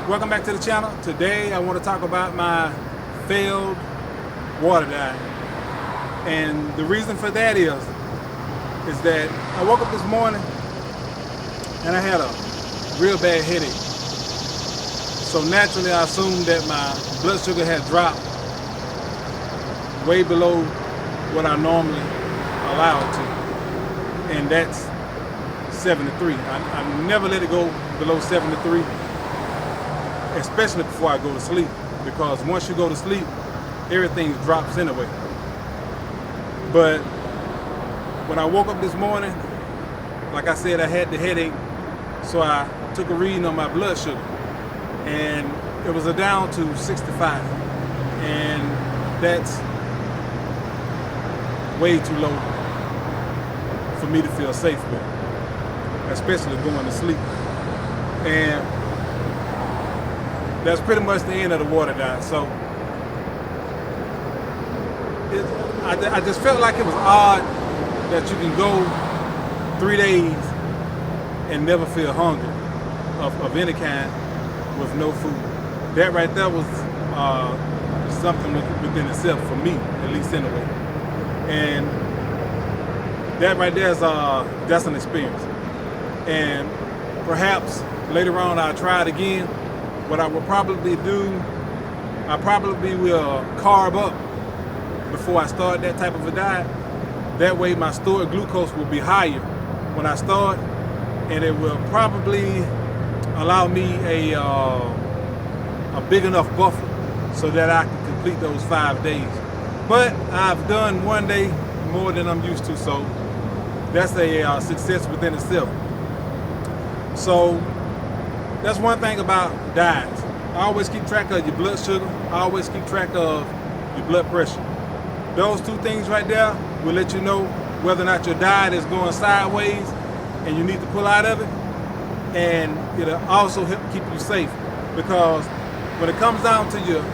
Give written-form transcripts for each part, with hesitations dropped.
Welcome back to the channel. Today I want to talk about my failed water diet. And the reason for that is that I woke up this morning and I had a real bad headache. So naturally I assumed that my blood sugar had dropped way below what I normally allow it to. And that's 73. I never let it go below 73. Especially before I go to sleep, because once you go to sleep, everything drops anyway. But when I woke up this morning, like I said, I had the headache, so I took a reading on my blood sugar, and it was down to 65, and that's way too low for me to feel safe with, especially going to sleep. And that's pretty much the end of the water diet. So I just felt like it was odd that you can go 3 days and never feel hungry of any kind with no food. That right there was something within itself for me, at least anyway. And that right there is that's an experience. And perhaps later on I'll try it again. What I will probably do, I probably will carb up before I start that type of a diet. That way my stored glucose will be higher when I start, and it will probably allow me a big enough buffer so that I can complete those 5 days. But I've done 1 day more than I'm used to, so that's a success within itself. So that's one thing about diets. I always keep track of your blood sugar. I always keep track of your blood pressure. Those two things right there will let you know whether or not your diet is going sideways and you need to pull out of it. And it'll also help keep you safe, because when it comes down to your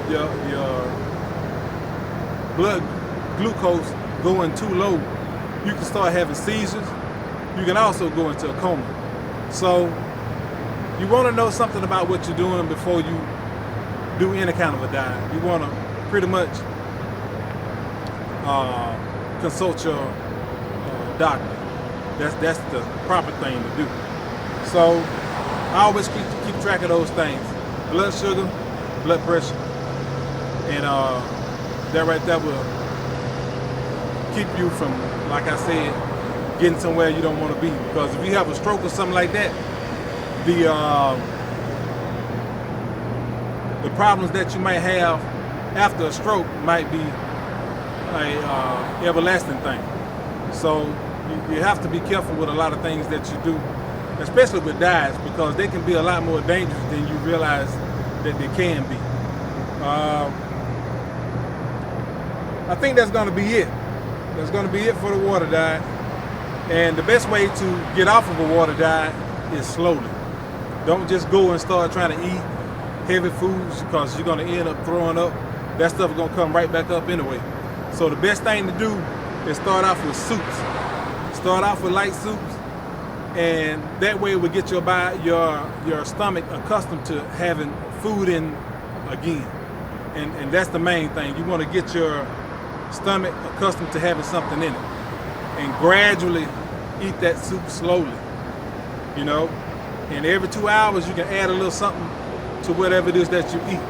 blood glucose going too low, you can start having seizures. You can also go into a coma. So you want to know something about what you're doing before you do any kind of a diet. You want to pretty much consult your doctor. That's the proper thing to do. So I always keep track of those things: blood sugar, blood pressure, and that right there will keep you from, like I said, getting somewhere you don't want to be. Because if you have a stroke or something like that, the problems that you might have after a stroke might be a everlasting thing. So you have to be careful with a lot of things that you do, especially with diets, because they can be a lot more dangerous than you realize that they can be. I think that's going to be it. That's going to be it for the water diet. And the best way to get off of a water diet is slowly. Don't just go and start trying to eat heavy foods, because you're going to end up throwing up. That stuff is going to come right back up anyway. So the best thing to do is start off with soups. Start off with light soups, and that way it will get your stomach accustomed to having food in again. And that's the main thing. You want to get your stomach accustomed to having something in it, and gradually eat that soup slowly, you know. And every 2 hours you can add a little something to whatever it is that you eat.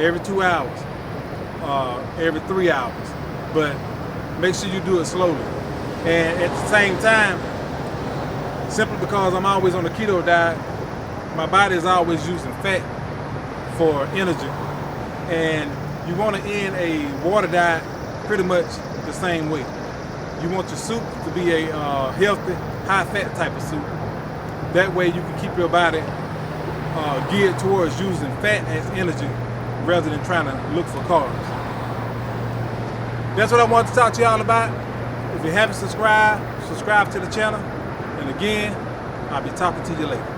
Every 2 hours, every 3 hours, but make sure you do it slowly. And at the same time, simply because I'm always on the keto diet, my body is always using fat for energy, and you want to end a water diet pretty much the same way. You want your soup to be a healthy, high-fat type of soup. That way you can keep your body geared towards using fat as energy rather than trying to look for carbs. That's what I wanted to talk to y'all about. If you haven't subscribed, subscribe to the channel. And again, I'll be talking to you later.